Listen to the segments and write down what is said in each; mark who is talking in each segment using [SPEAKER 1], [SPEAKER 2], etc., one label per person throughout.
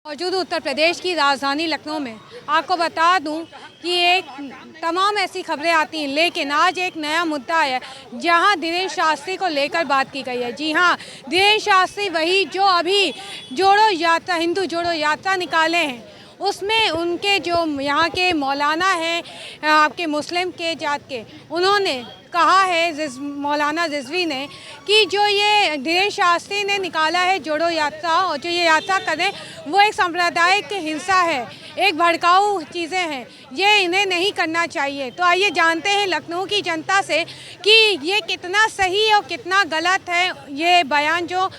[SPEAKER 1] मौजूद उत्तर प्रदेश की राजधानी लखनऊ में आपको बता दूं कि एक तमाम ऐसी खबरें आती हैं, लेकिन आज एक नया मुद्दा है जहां धीरेन्द्र शास्त्री को लेकर बात की गई है। जी हां, धीरेन्द्र शास्त्री वही जो अभी हिंदू जोड़ो यात्रा निकाले हैं, उसमें उनके जो यहाँ के मौलाना हैं आपके मुस्लिम के जात के, उन्होंने कहा है मौलाना रिजवी ने कि जो ये धीरेन्द्र शास्त्री ने निकाला है जोड़ो यात्रा, और जो ये यात्रा करें वो एक सांप्रदायिक हिंसा है, एक भड़काऊ चीज़ें हैं, ये इन्हें नहीं करना चाहिए। तो आइए जानते हैं लखनऊ की जनता से कि ये कितना सही और कितना गलत है ये बयान जो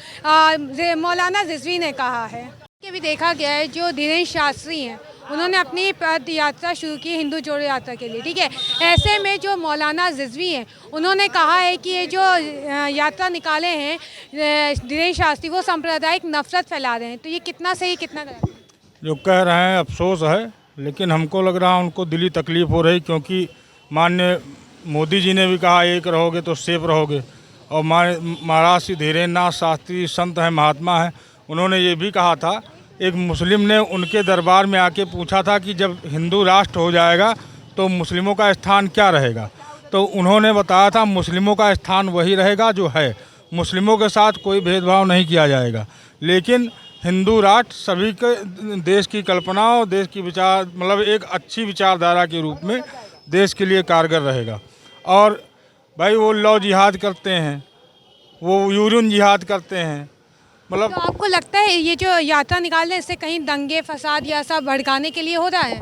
[SPEAKER 1] मौलाना रिजवी ने कहा है। ये भी देखा गया है जो धीरेन्द्र शास्त्री हैं उन्होंने अपनी पद यात्रा शुरू की हिंदू जोड़ो यात्रा के लिए, ठीक है। ऐसे में जो मौलाना रिजवी हैं उन्होंने कहा है कि ये जो यात्रा निकाले हैं धीरेन्द्र शास्त्री वो सांप्रदायिक नफरत फैला रहे हैं। तो ये कितना सही कितना गलत?
[SPEAKER 2] जो कह रहे हैं अफसोस है, लेकिन हमको लग रहा है उनको दिली तकलीफ़ हो रही, क्योंकि माननीय मोदी जी ने भी कहा एक रहोगे तो सेफ रहोगे, और महाराज श्री धीरेन्द्र नाथ शास्त्री संत हैं, महात्मा हैं, उन्होंने ये भी कहा था। एक मुस्लिम ने उनके दरबार में आके पूछा था कि जब हिंदू राष्ट्र हो जाएगा तो मुस्लिमों का स्थान क्या रहेगा, तो उन्होंने बताया था मुस्लिमों का स्थान वही रहेगा जो है, मुस्लिमों के साथ कोई भेदभाव नहीं किया जाएगा, लेकिन हिंदू राष्ट्र सभी के देश की कल्पना और देश की विचार मतलब एक अच्छी विचारधारा के रूप में देश के लिए कारगर रहेगा। और भाई वो लौ जिहाद करते हैं, वो यूरिन जिहाद करते हैं, मतलब
[SPEAKER 1] तो आपको लगता है ये जो यात्रा निकालने इससे कहीं दंगे फसाद या सब भड़काने के लिए हो रहा है?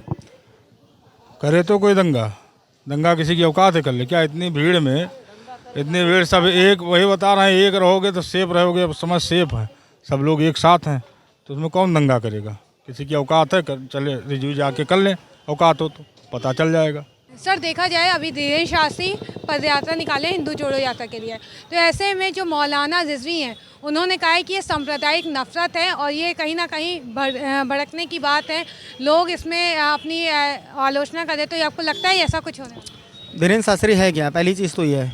[SPEAKER 2] करे तो कोई दंगा किसी की औकात है कर ले क्या? इतनी भीड़ में इतनी भीड़, सब एक वही बता रहे हैं एक रहोगे तो सेफ रहोगे, अब समझ सेफ है, सब लोग एक साथ हैं, तो उसमें कौन दंगा करेगा? किसी की औकात है चले रिजवी जाके कर लें, औकात हो तो पता चल जाएगा।
[SPEAKER 1] सर देखा जाए अभी धीरेन्द्र शास्त्री पद यात्रा निकाले हिंदू जोड़ो यात्रा के लिए, तो ऐसे में जो मौलाना रिजवी हैं उन्होंने कहा है कि ये सांप्रदायिक नफरत है और ये कहीं ना कहीं भड़कने की बात है, लोग इसमें अपनी आलोचना करें। तो ये आपको लगता है ऐसा कुछ होना?
[SPEAKER 3] धीरेन्द्र शास्त्री है क्या? पहली चीज़ तो ये है,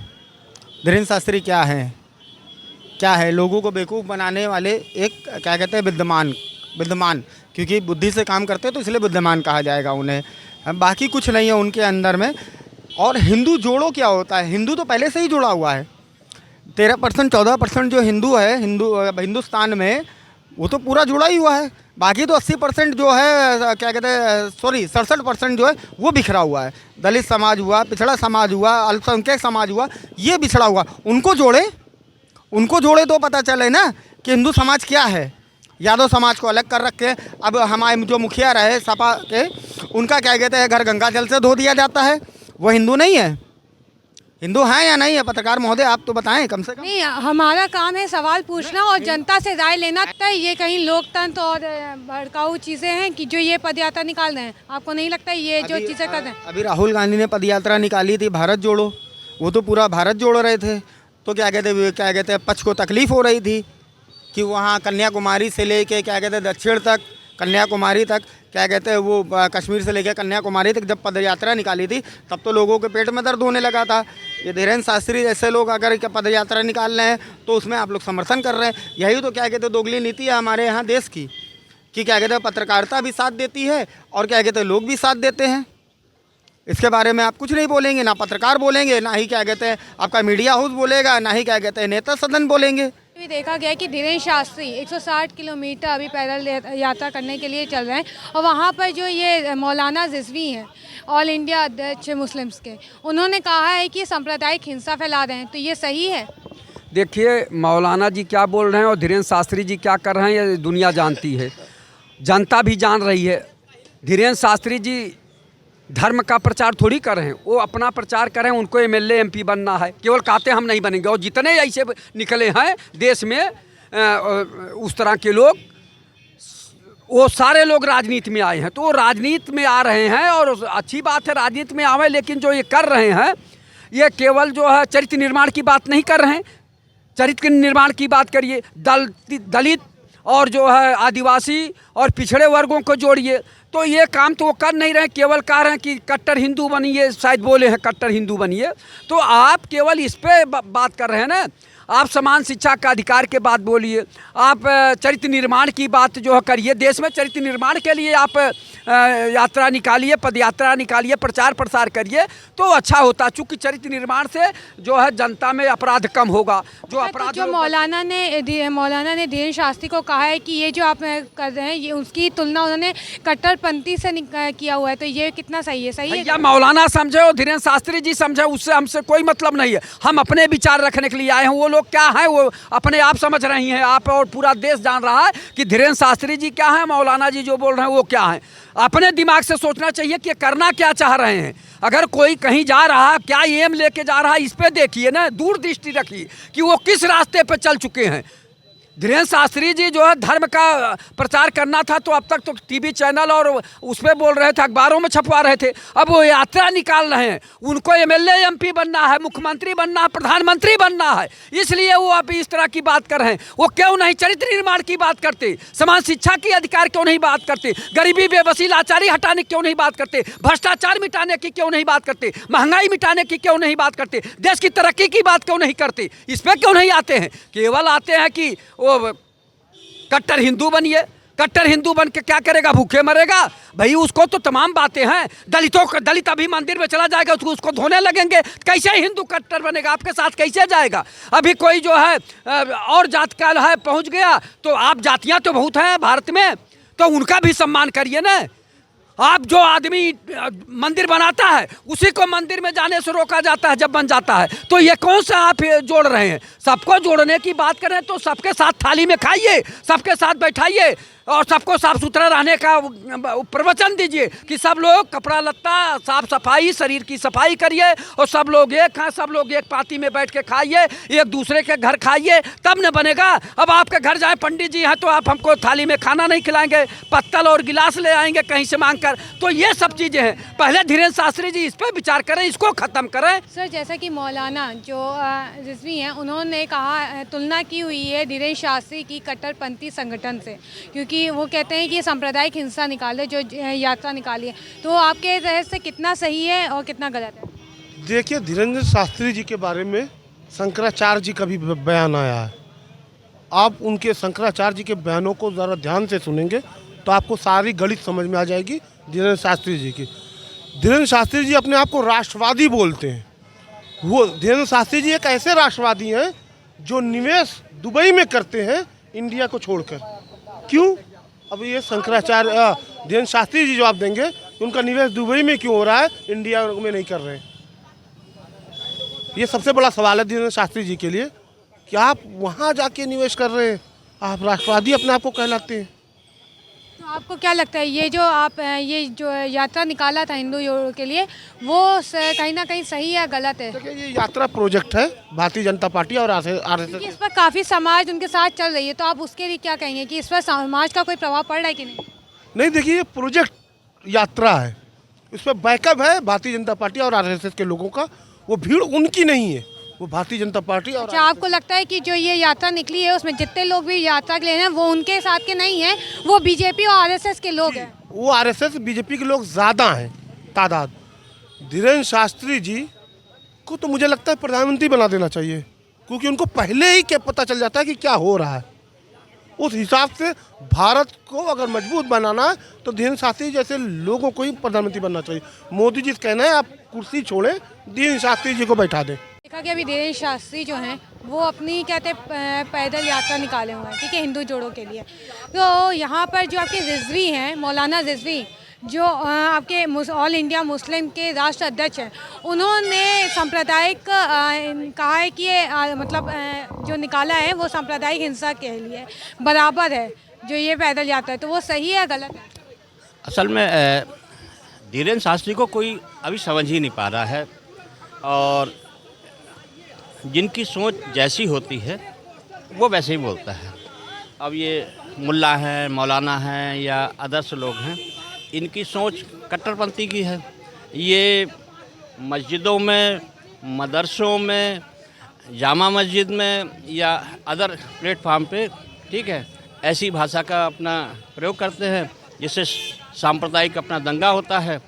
[SPEAKER 3] धीरेन्द्र शास्त्री क्या है? लोगों को बेवकूफ़ बनाने वाले एक क्या कहते हैं विद्यमान, क्योंकि बुद्धि से काम करते हैं तो इसलिए विद्यमान कहा जाएगा उन्हें, बाकी कुछ नहीं है उनके अंदर में। और हिंदू जोड़ो क्या होता है? हिंदू तो पहले से ही जुड़ा हुआ है, 13% 14% जो हिंदू है हिंदुस्तान में, वो तो पूरा जुड़ा ही हुआ है। बाकी तो 80% जो है क्या कहते हैं 67% जो है वो बिखरा हुआ है। दलित समाज हुआ, पिछड़ा समाज हुआ, अल्पसंख्यक समाज हुआ, ये बिछड़ा हुआ। उनको जोड़े तो पता चले ना कि हिंदू समाज क्या है। यादव समाज को अलग कर रखे, अब हमारे जो मुखिया रहे सपा के, उनका क्या कहते हैं घर गंगा जल से धो दिया जाता है, वो हिंदू नहीं है? हिंदू हैं या नहीं है? पत्रकार महोदय आप तो बताएं कम से कम।
[SPEAKER 1] नहीं, हमारा काम है सवाल पूछना और जनता से राय लेना। ये कहीं लोकतंत्र और भड़काऊ चीज़ें हैं कि जो ये पदयात्रा निकाल रहे हैं, आपको नहीं लगता ये जो चीज़ें कर रहे हैं?
[SPEAKER 3] अभी राहुल गांधी ने पदयात्रा निकाली थी भारत जोड़ो, वो तो पूरा भारत जोड़ रहे थे, तो क्या कहते हैं पक्ष को तकलीफ़ हो रही थी कि वहाँ कन्याकुमारी से लेके क्या कहते हैं दक्षिण तक, कन्याकुमारी तक, क्या कहते हैं वो कश्मीर से लेकर कन्याकुमारी तक जब पदयात्रा निकाली थी तब तो लोगों के पेट में दर्द होने लगा था। ये धीरेन्द्र शास्त्री जैसे लोग अगर पदयात्रा निकाल रहे हैं तो उसमें आप लोग समर्थन कर रहे हैं। यही तो क्या कहते हैं दोगली नीति है हमारे यहाँ देश की, कि क्या कहते हैं पत्रकारिता भी साथ देती है और क्या कहते हैं लोग भी साथ देते हैं। इसके बारे में आप कुछ नहीं बोलेंगे, ना पत्रकार बोलेंगे, ना ही क्या कहते हैं आपका मीडिया हाउस बोलेगा, ना ही क्या कहते हैं नेता सदन बोलेंगे।
[SPEAKER 1] भी देखा गया कि धीरेन्द्र शास्त्री 160 किलोमीटर अभी पैदल यात्रा करने के लिए चल रहे हैं, और वहाँ पर जो ये मौलाना रिजवी हैं ऑल इंडिया अध्यक्ष मुस्लिम्स के, उन्होंने कहा है कि सांप्रदायिक हिंसा फैला रहे हैं। तो ये सही है?
[SPEAKER 4] देखिए मौलाना जी क्या बोल रहे हैं और धीरेन्द्र शास्त्री जी क्या कर रहे हैं ये दुनिया जानती है, जनता भी जान रही है। धीरेन्द्र शास्त्री जी धर्म का प्रचार थोड़ी कर रहे हैं, वो अपना प्रचार कर रहे हैं, उनको एमएलए एमपी बनना है, केवल कहते हम नहीं बनेंगे। और जितने ऐसे निकले हैं देश में उस तरह के लोग, वो सारे लोग राजनीति में आए हैं, तो वो राजनीति में आ रहे हैं और अच्छी बात है राजनीति में आवे, लेकिन जो ये कर रहे हैं ये केवल जो है चरित्र निर्माण की बात नहीं कर रहे हैं। चरित्र निर्माण की बात करिए, दलित और जो है आदिवासी और पिछड़े वर्गों को जोड़िए, तो ये काम तो वो कर नहीं रहे, केवल कह रहे हैं कि कट्टर हिंदू बनिए, शायद बोले हैं कट्टर हिंदू बनिए। तो आप केवल इस पे बात कर रहे हैं ना, आप समान शिक्षा का अधिकार के बात बोलिए, आप चरित्र निर्माण की बात जो है करिए। देश में चरित्र निर्माण के लिए आप यात्रा निकालिए, पद यात्रा निकालिए, प्रचार प्रसार करिए तो अच्छा होता। चूँकि चरित्र निर्माण से जो है जनता में अपराध कम होगा। जो अपराध
[SPEAKER 1] जो मौलाना ने धीरेन्द्र शास्त्री को कहा है कि ये जो आप कर रहे हैं ये उसकी तुलना उन्होंने कट्टरपंथी से किया हुआ है, तो ये कितना सही है? सही है
[SPEAKER 4] या मौलाना समझे और धीरेन्द्र शास्त्री जी समझे, उससे हमसे कोई मतलब नहीं है। हम अपने विचार रखने के लिए आए हैं। वो लोग क्या हैं वो अपने आप समझ रही हैं। आप और पूरा देश जान रहा है कि धीरेन्द्र शास्त्री जी क्या है, मौलाना जी जो बोल रहे हैं वो क्या है। अपने दिमाग से सोचना चाहिए कि करना क्या चाह रहे हैं। अगर कोई कहीं जा रहा है, क्या एम लेके जा रहा है, इस पे देखिए ना, दूरदृष्टि रखिए कि वो किस रास्ते पे चल चुके हैं। धीरेन्द्र शास्त्री जी जो है धर्म का प्रचार करना था तो अब तक तो टीवी चैनल और उस पर बोल रहे थे, अखबारों में छपवा रहे थे। अब वो यात्रा निकाल रहे हैं। उनको एमएलए एमपी बनना है, मुख्यमंत्री बनना है, प्रधानमंत्री बनना है, इसलिए वो अब इस तरह की बात कर रहे हैं। वो क्यों नहीं चरित्र निर्माण की बात करते, समान शिक्षा की अधिकार क्यों नहीं बात करते, गरीबी बेबसी लाचारी हटाने की क्यों नहीं बात करते, भ्रष्टाचार मिटाने की क्यों नहीं बात करते, महंगाई मिटाने की क्यों नहीं बात करते, देश की तरक्की की बात क्यों नहीं करते। इस पर क्यों नहीं आते हैं? केवल आते हैं कि कट्टर हिंदू बनिए। कट्टर हिंदू बन के क्या करेगा? भूखे मरेगा भाई। उसको तो तमाम बातें हैं। दलित अभी मंदिर में चला जाएगा उसको धोने लगेंगे। कैसे हिंदू कट्टर बनेगा? आपके साथ कैसे जाएगा? अभी कोई जो है और जात का है पहुंच गया तो आप जातियां तो बहुत हैं भारत में, तो उनका भी सम्मान करिए ना। आप जो आदमी मंदिर बनाता है उसी को मंदिर में जाने से रोका जाता है जब बन जाता है। तो ये कौन सा आप जोड़ रहे हैं? सबको जोड़ने की बात करें तो सबके साथ थाली में खाइए, सबके साथ बैठाइए और सबको साफ सुथरा रहने का प्रवचन दीजिए कि सब लोग कपड़ा लत्ता साफ सफाई, शरीर की सफाई करिए और सब लोग एक खाएं, सब लोग एक पार्टी में बैठ के खाइए, एक दूसरे के घर खाइए, तब न बनेगा। अब आपके घर जाए पंडित जी हैं तो आप हमको थाली में खाना नहीं खिलाएंगे, पत्तल और गिलास ले आएंगे कहीं से मांग कर। तो ये सब चीज़ें हैं। पहले धीरेन्द्र शास्त्री जी इस पर विचार करें, इसको ख़त्म करें।
[SPEAKER 1] सर, जैसा कि मौलाना जो रिजवी हैं उन्होंने कहा, तुलना की हुई है धीरेन्द्र शास्त्री की कट्टरपंथी संगठन से, क्योंकि वो कहते हैं कि सांप्रदायिक हिंसा निकाले जो यात्रा निकाली है। तो आपके तरह से कितना सही है और कितना गलत है?
[SPEAKER 5] देखिए, धीरेन्द्र शास्त्री जी के बारे में शंकराचार्य जी का भी बयान आया है। आप उनके शंकराचार्य जी के बयानों को ज़रा ध्यान से सुनेंगे तो आपको सारी गणित समझ में आ जाएगी धीरेन्द्र शास्त्री जी की। धीरेन्द्र शास्त्री जी अपने आप को राष्ट्रवादी बोलते हैं। वो धीरेन्द्र शास्त्री जी एक ऐसे राष्ट्रवादी हैं जो निवेश दुबई में करते हैं इंडिया को छोड़कर। क्यों? अब ये शंकराचार्य धीरेन्द्र शास्त्री जी जवाब देंगे कि उनका निवेश दुबई में क्यों हो रहा है, इंडिया में नहीं कर रहे हैं। ये सबसे बड़ा सवाल है धीरेन्द्र शास्त्री जी के लिए कि आप वहाँ जाके निवेश कर रहे हैं, आप राष्ट्रवादी अपने आप को कहलाते हैं।
[SPEAKER 1] तो आपको क्या लगता है ये जो यात्रा निकाला था हिंदू जोड़ों के लिए, वो कहीं ना कहीं सही है गलत है?
[SPEAKER 5] देखिए, ये यात्रा प्रोजेक्ट है भारतीय जनता पार्टी और आरएसएस।
[SPEAKER 1] इस पर काफ़ी समाज उनके साथ चल रही है, तो आप उसके लिए क्या कहेंगे कि इस पर समाज का कोई प्रभाव पड़ रहा है कि नहीं?
[SPEAKER 5] नहीं, देखिए, ये प्रोजेक्ट यात्रा है, इस पर बैकअप है भारतीय जनता पार्टी और आरएसएस के लोगों का। वो भीड़ उनकी नहीं है, वो भारतीय जनता पार्टी और
[SPEAKER 1] अच्छा, आपको लगता है कि जो ये यात्रा निकली है उसमें जितने लोग भी यात्रा के लिए हैं वो उनके साथ के नहीं हैं, वो बीजेपी और आरएसएस के लोग हैं?
[SPEAKER 5] वो आरएसएस बीजेपी के लोग ज़्यादा हैं तादाद। धीरेन्द्र शास्त्री जी को तो मुझे लगता है प्रधानमंत्री बना देना चाहिए, क्योंकि उनको पहले ही क्या पता चल जाता है कि क्या हो रहा है। उस हिसाब से भारत को अगर मजबूत बनाना है तो धीरेन्द्र शास्त्री जैसे लोगों को ही प्रधानमंत्री बनना चाहिए। मोदी जी कहना है आप कुर्सी छोड़ें, धीरेन्द्र शास्त्री जी को बैठा दें।
[SPEAKER 1] देखा कि अभी धीरेन्द्र शास्त्री जो हैं वो अपनी कहते पैदल यात्रा निकाले हुए हैं, ठीक है, हिंदू जोड़ों के लिए। तो यहाँ पर जो आपके रिजवी हैं, मौलाना रिजवी, जो आपके ऑल इंडिया मुस्लिम के राष्ट्र अध्यक्ष हैं, उन्होंने सांप्रदायिक कहा है कि ये मतलब जो निकाला है वो सांप्रदायिक हिंसा के लिए बराबर है जो ये पैदल यात्रा है। तो वो सही है गलत है?
[SPEAKER 6] असल में धीरेन्द्र शास्त्री को कोई अभी समझ ही नहीं पा रहा है, और जिनकी सोच जैसी होती है वो वैसे ही बोलता है। अब ये मुल्ला हैं, मौलाना हैं या अदर्स लोग हैं, इनकी सोच कट्टरपंथी की है। ये मस्जिदों में, मदरसों में, जामा मस्जिद में या अदर प्लेटफार्म पे, ठीक है, ऐसी भाषा का अपना प्रयोग करते हैं जिससे सांप्रदायिक अपना दंगा होता है,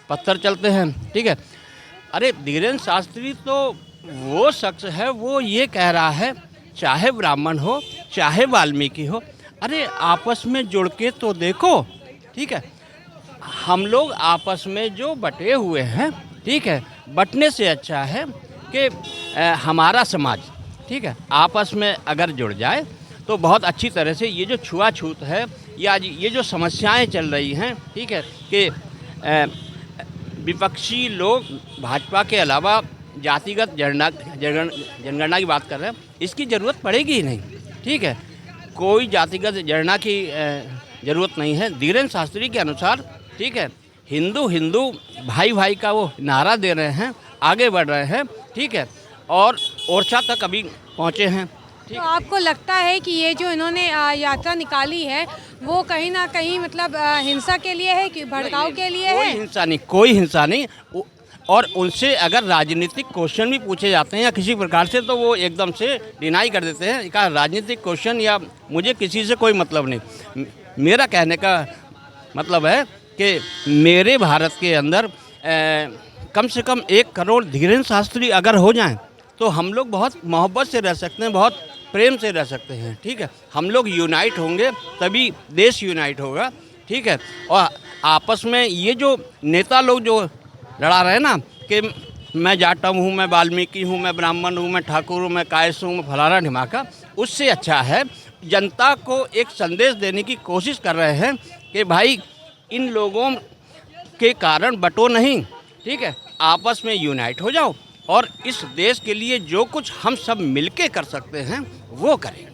[SPEAKER 6] पत्थर चलते हैं, ठीक है। अरे धीरेन्द्र शास्त्री तो वो शख्स है, वो ये कह रहा है चाहे ब्राह्मण हो चाहे वाल्मीकि हो, अरे आपस में जुड़ के तो देखो, ठीक है। हम लोग आपस में जो बटे हुए हैं, ठीक है, बटने से अच्छा है कि हमारा समाज, ठीक है, आपस में अगर जुड़ जाए तो बहुत अच्छी तरह से ये जो छुआछूत है या ये जो समस्याएं चल रही हैं, ठीक है, कि विपक्षी लोग भाजपा के अलावा जातिगत जनगणना की बात कर रहे हैं, इसकी ज़रूरत पड़ेगी ही नहीं, ठीक है। कोई जातिगत जनगणना की ज़रूरत नहीं है। धीरेन्द्र शास्त्री के अनुसार, ठीक है, हिंदू हिंदू भाई भाई का वो नारा दे रहे हैं, आगे बढ़ रहे हैं, ठीक है, और ओरछा तक अभी पहुँचे हैं।
[SPEAKER 1] तो आपको लगता है कि ये जो इन्होंने यात्रा निकाली है वो कहीं ना कहीं मतलब हिंसा के लिए है कि भड़काव के लिए
[SPEAKER 6] कोई
[SPEAKER 1] है?
[SPEAKER 6] हिंसा नहीं, कोई हिंसा नहीं। और उनसे अगर राजनीतिक क्वेश्चन भी पूछे जाते हैं या किसी प्रकार से, तो वो एकदम से डिनाई कर देते हैं। कहा राजनीतिक क्वेश्चन या मुझे किसी से कोई मतलब नहीं। मेरा कहने का मतलब है कि मेरे भारत के अंदर कम से कम 1 करोड़ धीरेन्द्र शास्त्री अगर हो जाएं तो हम लोग बहुत मोहब्बत से रह सकते हैं, बहुत प्रेम से रह सकते हैं, ठीक है। हम लोग यूनाइट होंगे तभी देश यूनाइट होगा, ठीक है। और आपस में ये जो नेता लोग जो लड़ा रहे हैं ना कि मैं जाटव हूँ, मैं वाल्मीकि हूँ, मैं ब्राह्मण हूँ, मैं ठाकुर हूँ, मैं कायस्थ हूँ, मैं फलाना ढिमाका, उससे अच्छा है जनता को एक संदेश देने की कोशिश कर रहे हैं कि भाई इन लोगों के कारण बटो नहीं, ठीक है, आपस में यूनाइट हो जाओ और इस देश के लिए जो कुछ हम सब मिलके कर सकते हैं वो करें।